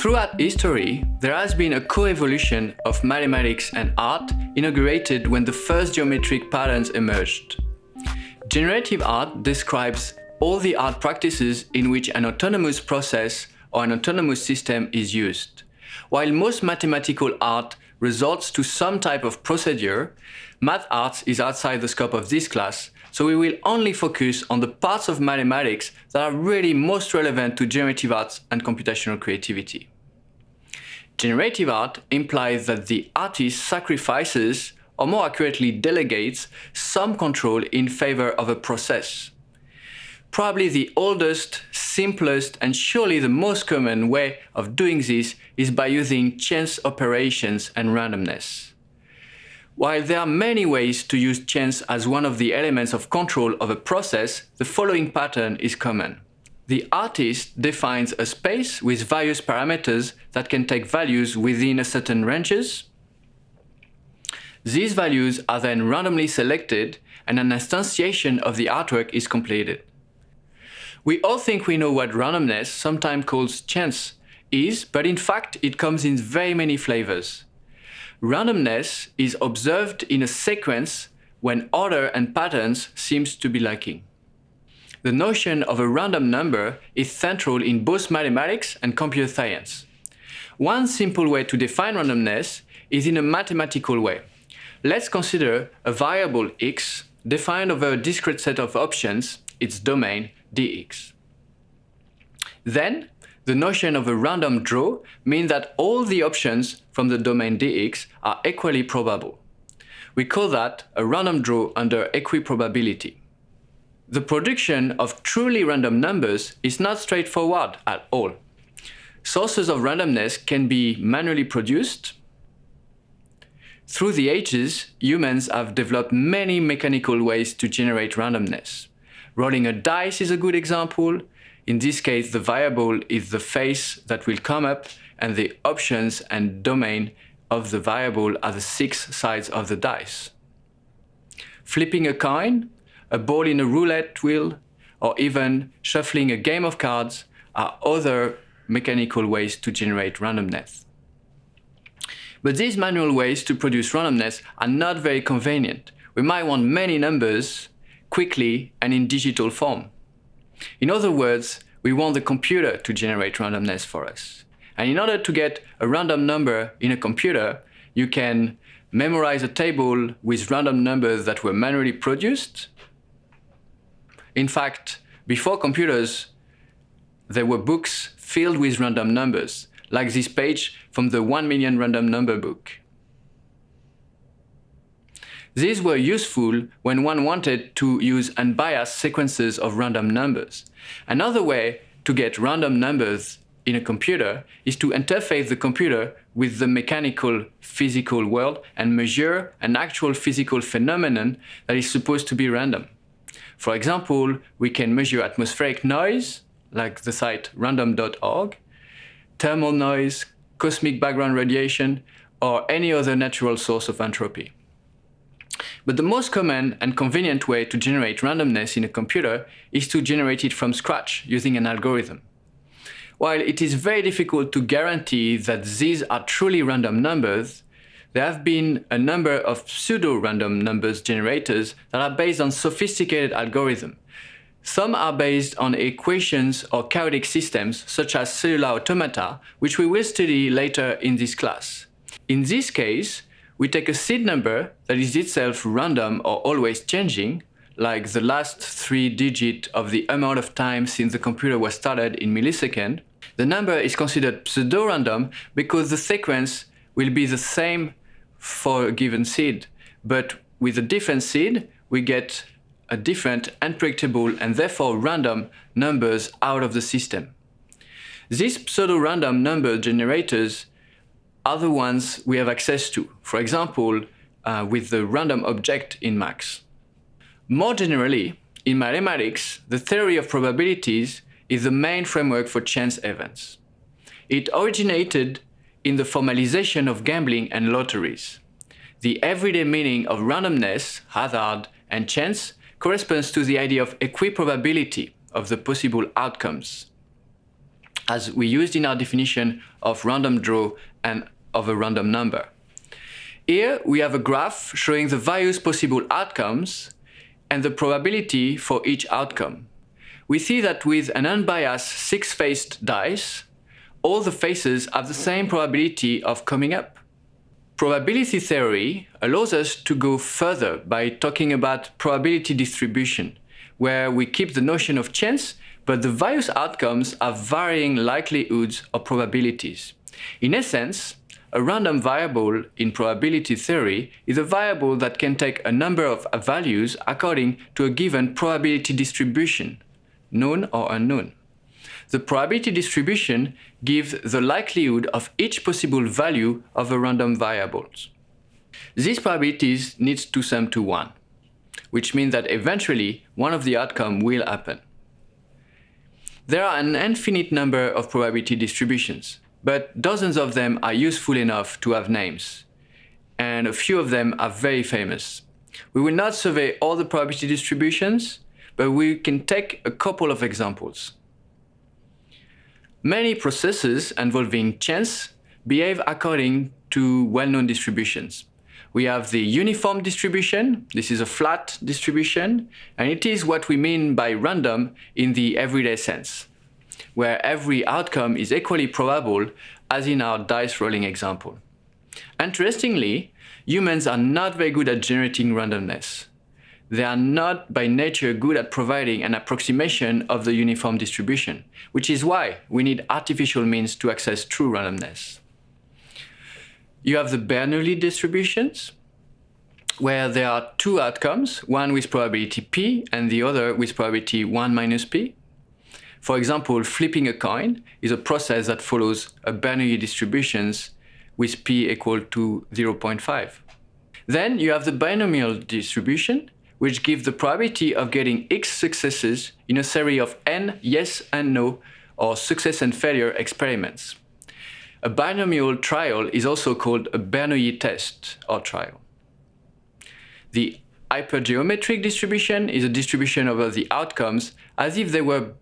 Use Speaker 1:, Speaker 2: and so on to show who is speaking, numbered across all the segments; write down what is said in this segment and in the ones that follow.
Speaker 1: Throughout history, there has been a co-evolution of mathematics and art inaugurated when the first geometric patterns emerged. Generative art describes all the art practices in which an autonomous process or an autonomous system is used. While most mathematical art resorts to some type of procedure, math arts is outside the scope of this class, so we will only focus on the parts of mathematics that are really most relevant to generative arts and computational creativity. Generative art implies that the artist sacrifices, or more accurately delegates, some control in favor of a process. Probably the oldest, simplest, and surely the most common way of doing this is by using chance operations and randomness. While there are many ways to use chance as one of the elements of control of a process, the following pattern is common. The artist defines a space with various parameters that can take values within a certain ranges. These values are then randomly selected and an instantiation of the artwork is completed. We all think we know what randomness, sometimes called chance, is, but in fact it comes in very many flavors. Randomness is observed in a sequence when order and patterns seems to be lacking. The notion of a random number is central in both mathematics and computer science. One simple way to define randomness is in a mathematical way. Let's consider a variable x defined over a discrete set of options, its domain dx. Then, the notion of a random draw means that all the options from the domain dx are equally probable. We call that a random draw under equiprobability. The production of truly random numbers is not straightforward at all. Sources of randomness can be manually produced. Through the ages, humans have developed many mechanical ways to generate randomness. Rolling a dice is a good example. In this case, the variable is the face that will come up, and the options and domain of the variable are the 6 sides of the dice. Flipping a coin, a ball in a roulette wheel, or even shuffling a game of cards are other mechanical ways to generate randomness. But these manual ways to produce randomness are not very convenient. We might want many numbers quickly and in digital form. In other words, we want the computer to generate randomness for us. And in order to get a random number in a computer, you can memorize a table with random numbers that were manually produced. In fact, before computers, there were books filled with random numbers, like this page from the 1 million random number book. These were useful when one wanted to use unbiased sequences of random numbers. Another way to get random numbers in a computer is to interface the computer with the mechanical physical world and measure an actual physical phenomenon that is supposed to be random. For example, we can measure atmospheric noise, like the site random.org, thermal noise, cosmic background radiation, or any other natural source of entropy. But the most common and convenient way to generate randomness in a computer is to generate it from scratch using an algorithm. While it is very difficult to guarantee that these are truly random numbers, there have been a number of pseudo-random numbers generators that are based on sophisticated algorithms. Some are based on equations or chaotic systems, such as cellular automata, which we will study later in this class. In this case, we take a seed number that is itself random or always changing, like the last 3 digits of the amount of time since the computer was started in milliseconds. The number is considered pseudo-random because the sequence will be the same for a given seed, but with a different seed, we get a different, unpredictable, and therefore random numbers out of the system. These pseudo-random number generators are the ones we have access to, for example, with the random object in Max. More generally, in mathematics, the theory of probabilities is the main framework for chance events. It originated in the formalization of gambling and lotteries. The everyday meaning of randomness, hazard, and chance corresponds to the idea of equiprobability of the possible outcomes. as we used in our definition of random draw and of a random number. Here we have a graph showing the various possible outcomes and the probability for each outcome. We see that with an unbiased six-faced dice, all the faces have the same probability of coming up. Probability theory allows us to go further by talking about probability distribution, where we keep the notion of chance, but the various outcomes have varying likelihoods or probabilities. In essence, a random variable in probability theory is a variable that can take a number of values according to a given probability distribution, known or unknown. The probability distribution gives the likelihood of each possible value of a random variable. These probabilities need to sum to 1, which means that eventually one of the outcomes will happen. There are an infinite number of probability distributions, but dozens of them are useful enough to have names, and a few of them are very famous. We will not survey all the probability distributions, but we can take a couple of examples. Many processes involving chance behave according to well-known distributions. We have the uniform distribution. This is a flat distribution, and it is what we mean by random in the everyday sense, where every outcome is equally probable, as in our dice rolling example. Interestingly, humans are not very good at generating randomness. They are not by nature good at providing an approximation of the uniform distribution, which is why we need artificial means to access true randomness. You have the Bernoulli distributions, where there are two outcomes, one with probability p and the other with probability 1 minus p. For example, flipping a coin is a process that follows a Bernoulli distributions with p equal to 0.5. Then you have the binomial distribution, which gives the probability of getting x successes in a series of n yes and no, or success and failure experiments. A binomial trial is also called a Bernoulli test or trial. The hypergeometric distribution is a distribution over the outcomes as if they were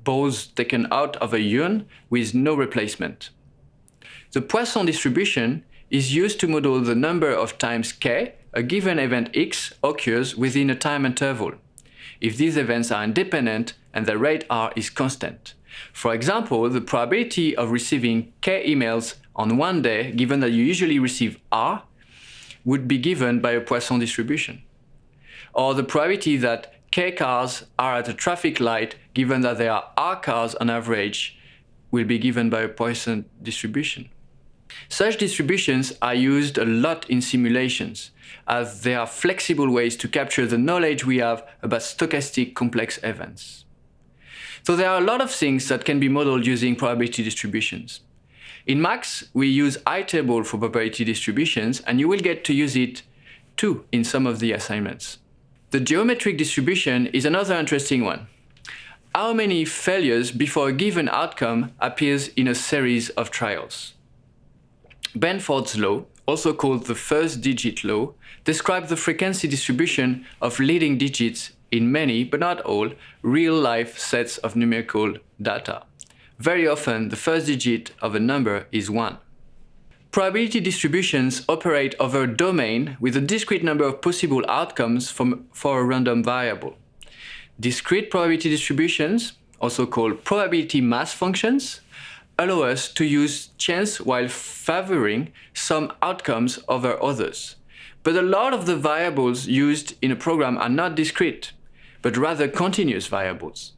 Speaker 1: balls taken out of a urn with no replacement. The Poisson distribution is used to model the number of times k a given event x occurs within a time interval, if these events are independent and the rate r is constant. For example, the probability of receiving k emails on one day, given that you usually receive r, would be given by a Poisson distribution. Or the probability that k cars are at a traffic light, given that there are r cars on average, will be given by a Poisson distribution. Such distributions are used a lot in simulations, as they are flexible ways to capture the knowledge we have about stochastic complex events. So there are a lot of things that can be modeled using probability distributions. In Max, we use iTable for probability distributions, and you will get to use it too in some of the assignments. The geometric distribution is another interesting one. How many failures before a given outcome appears in a series of trials? Benford's law, also called the first digit law, describes the frequency distribution of leading digits in many, but not all, real-life sets of numerical data. Very often, the first digit of a number is 1. Probability distributions operate over a domain with a discrete number of possible outcomes for a random variable. Discrete probability distributions, also called probability mass functions, allow us to use chance while favoring some outcomes over others. But a lot of the variables used in a program are not discrete, but rather continuous variables.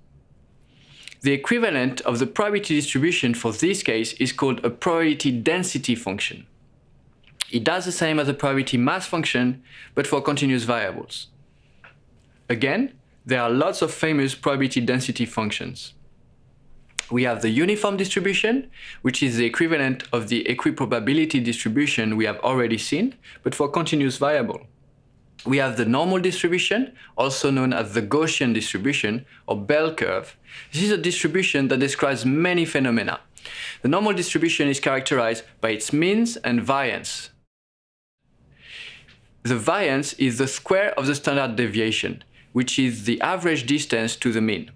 Speaker 1: The equivalent of the probability distribution for this case is called a probability density function. It does the same as a probability mass function, but for continuous variables. Again, there are lots of famous probability density functions. We have the uniform distribution, which is the equivalent of the equiprobability distribution we have already seen, but for continuous variable. We have the normal distribution, also known as the Gaussian distribution or bell curve. This is a distribution that describes many phenomena. The normal distribution is characterized by its means and variance. The variance is the square of the standard deviation, which is the average distance to the mean.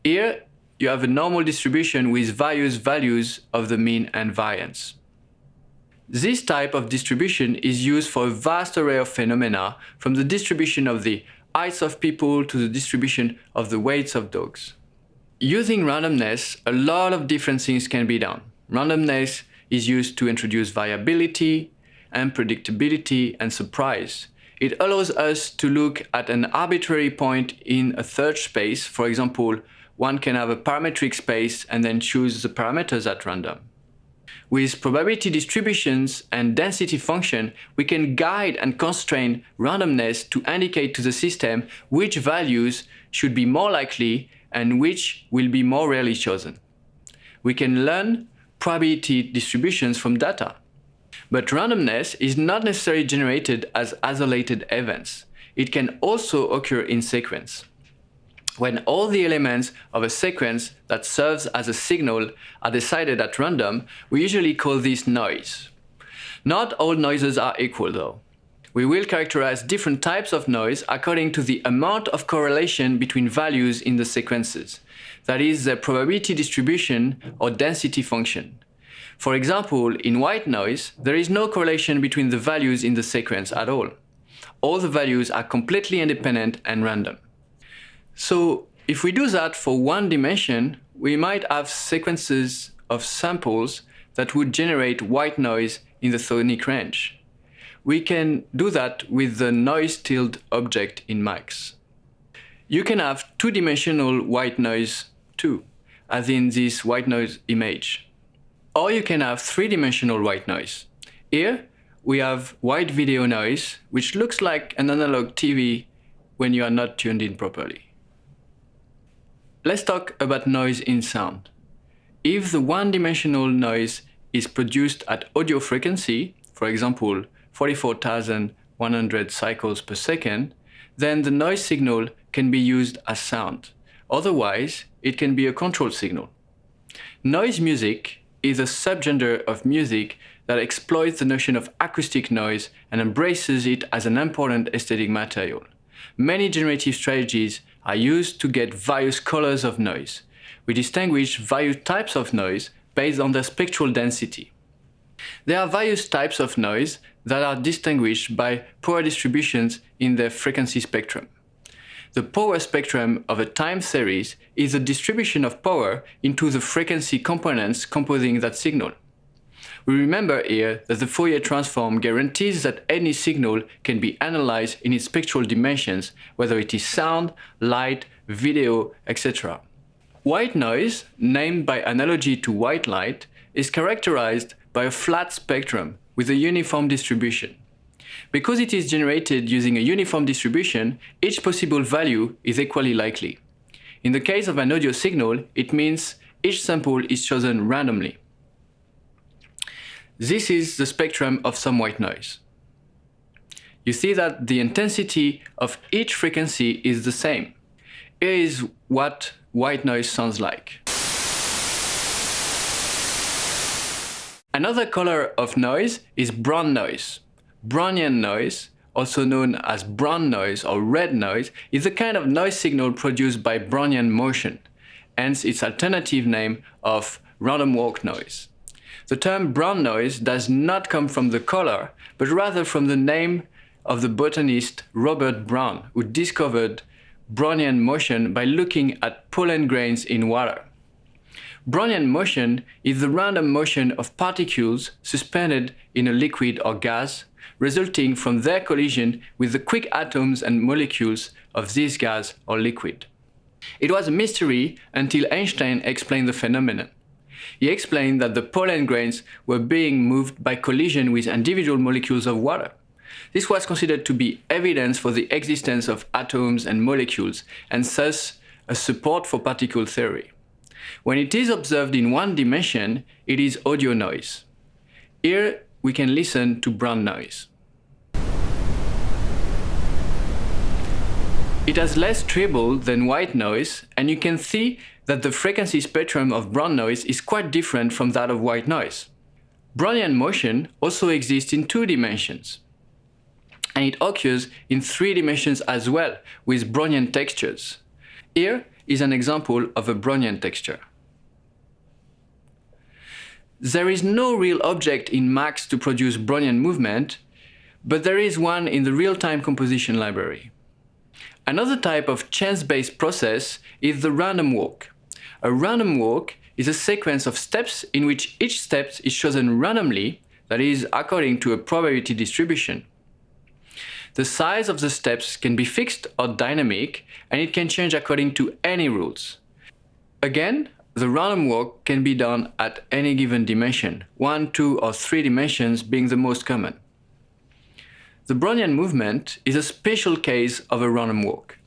Speaker 1: Here, you have a normal distribution with various values of the mean and variance. This type of distribution is used for a vast array of phenomena, from the distribution of the heights of people to the distribution of the weights of dogs. Using randomness, a lot of different things can be done. Randomness is used to introduce variability, unpredictability, and surprise. It allows us to look at an arbitrary point in a third space. For example, one can have a parametric space and then choose the parameters at random. With probability distributions and density function, we can guide and constrain randomness to indicate to the system which values should be more likely and which will be more rarely chosen. We can learn probability distributions from data. But randomness is not necessarily generated as isolated events. It can also occur in sequence. When all the elements of a sequence that serves as a signal are decided at random, we usually call this noise. Not all noises are equal though. We will characterize different types of noise according to the amount of correlation between values in the sequences, that is, the probability distribution or density function. For example, in white noise, there is no correlation between the values in the sequence at all. All the values are completely independent and random. So, if we do that for one dimension, we might have sequences of samples that would generate white noise in the sonic range. We can do that with the noise-tilde object in Max. You can have two-dimensional white noise too, as in this white noise image. Or you can have three-dimensional white noise. Here, we have white video noise, which looks like an analog TV when you are not tuned in properly. Let's talk about noise in sound. If the one-dimensional noise is produced at audio frequency, for example 44,100 cycles per second, then the noise signal can be used as sound. Otherwise, it can be a control signal. Noise music is a subgenre of music that exploits the notion of acoustic noise and embraces it as an important aesthetic material. Many generative strategies are used to get various colors of noise. We distinguish various types of noise based on their spectral density. There are various types of noise that are distinguished by power distributions in their frequency spectrum. The power spectrum of a time series is the distribution of power into the frequency components composing that signal. We remember here that the Fourier transform guarantees that any signal can be analyzed in its spectral dimensions, whether it is sound, light, video, etc. White noise, named by analogy to white light, is characterized by a flat spectrum with a uniform distribution. Because it is generated using a uniform distribution, each possible value is equally likely. In the case of an audio signal, it means each sample is chosen randomly. This is the spectrum of some white noise. You see that the intensity of each frequency is the same. Here is what white noise sounds like. Another color of noise is brown noise. Brownian noise, also known as brown noise or red noise, is a kind of noise signal produced by Brownian motion, hence its alternative name of random walk noise. The term brown noise does not come from the color, but rather from the name of the botanist Robert Brown, who discovered Brownian motion by looking at pollen grains in water. Brownian motion is the random motion of particles suspended in a liquid or gas, resulting from their collision with the quick atoms and molecules of this gas or liquid. It was a mystery until Einstein explained the phenomenon. He explained that the pollen grains were being moved by collision with individual molecules of water. This was considered to be evidence for the existence of atoms and molecules, and thus a support for particle theory. When it is observed in one dimension, it is audio noise. Here we can listen to brown noise. It has less treble than white noise, and you can see that the frequency spectrum of brown noise is quite different from that of white noise. Brownian motion also exists in two dimensions, and it occurs in three dimensions as well, with Brownian textures. Here, is an example of a Brownian texture. There is no real object in Max to produce Brownian movement, but there is one in the real-time composition library. Another type of chance-based process is the random walk. A random walk is a sequence of steps in which each step is chosen randomly, that is, according to a probability distribution. The size of the steps can be fixed or dynamic, and it can change according to any rules. Again, the random walk can be done at any given dimension, 1, 2, or 3 dimensions being the most common. The Brownian movement is a special case of a random walk.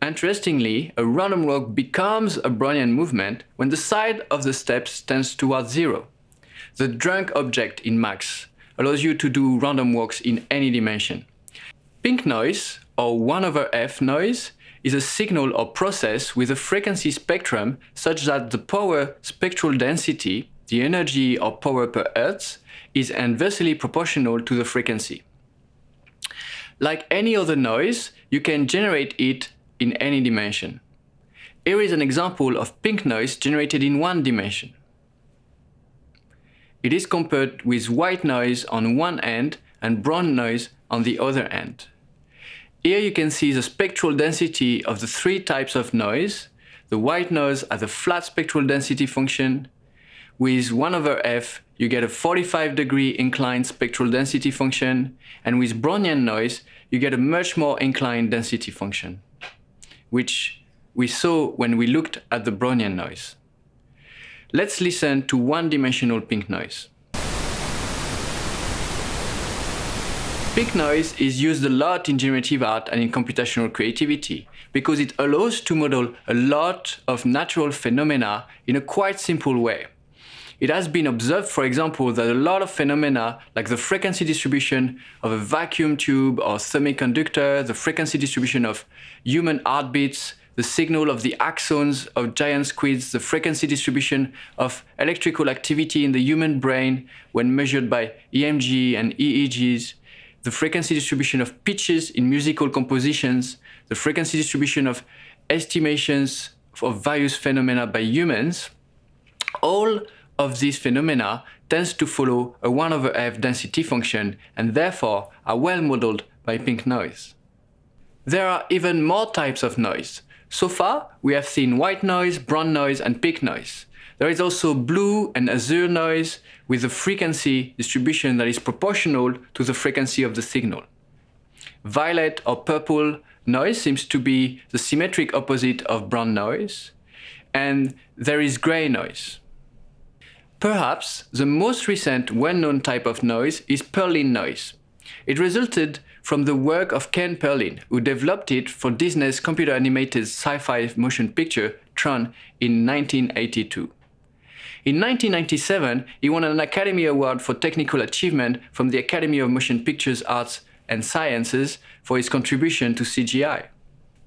Speaker 1: Interestingly, a random walk becomes a Brownian movement when the side of the steps tends towards 0. The drunk object in Max allows you to do random walks in any dimension. Pink noise, or 1/f noise, is a signal or process with a frequency spectrum such that the power spectral density, the energy or power per hertz, is inversely proportional to the frequency. Like any other noise, you can generate it in any dimension. Here is an example of pink noise generated in one dimension. It is compared with white noise on one end and brown noise on the other end. Here you can see the spectral density of the 3 types of noise. The white noise has a flat spectral density function. With 1/f, you get a 45-degree inclined spectral density function, and with Brownian noise, you get a much more inclined density function, which we saw when we looked at the Brownian noise. Let's listen to one-dimensional pink noise. Pink noise is used a lot in generative art and in computational creativity because it allows to model a lot of natural phenomena in a quite simple way. It has been observed, for example, that a lot of phenomena like the frequency distribution of a vacuum tube or semiconductor, the frequency distribution of human heartbeats, the signal of the axons of giant squids, the frequency distribution of electrical activity in the human brain when measured by EMG and EEGs, the frequency distribution of pitches in musical compositions, the frequency distribution of estimations of various phenomena by humans, all of these phenomena tends to follow a 1/f density function and therefore are well modeled by pink noise. There are even more types of noise. So far, we have seen white noise, brown noise, and pink noise. There is also blue and azure noise with a frequency distribution that is proportional to the frequency of the signal. Violet or purple noise seems to be the symmetric opposite of brown noise, and there is gray noise. Perhaps the most recent well-known type of noise is Perlin noise. It resulted from the work of Ken Perlin, who developed it for Disney's computer-animated sci-fi motion picture Tron in 1982. In 1997, he won an Academy Award for Technical Achievement from the Academy of Motion Pictures Arts and Sciences for his contribution to CGI.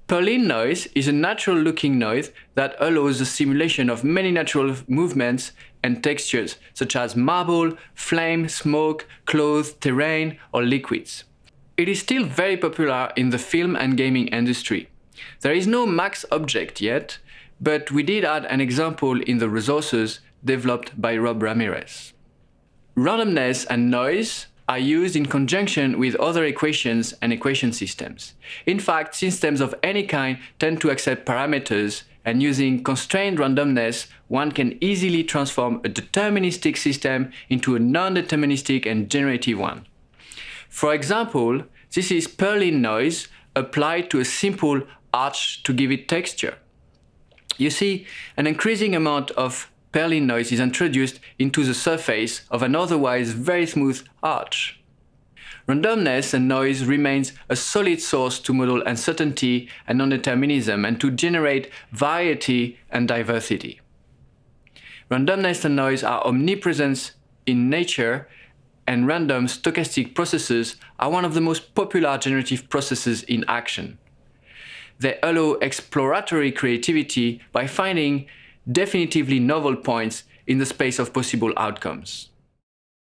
Speaker 1: Perlin noise is a natural-looking noise that allows the simulation of many natural movements and textures, such as marble, flame, smoke, clothes, terrain, or liquids. It is still very popular in the film and gaming industry. There is no max object yet, but we did add an example in the resources developed by Rob Ramirez. Randomness and noise are used in conjunction with other equations and equation systems. In fact, systems of any kind tend to accept parameters, and using constrained randomness, one can easily transform a deterministic system into a non-deterministic and generative one. For example, this is Perlin noise applied to a simple arch to give it texture. You see, an increasing amount of Perlin noise is introduced into the surface of an otherwise very smooth arch. Randomness and noise remains a solid source to model uncertainty and non-determinism and to generate variety and diversity. Randomness and noise are omnipresent in nature, and random stochastic processes are one of the most popular generative processes in action. They allow exploratory creativity by finding definitively novel points in the space of possible outcomes.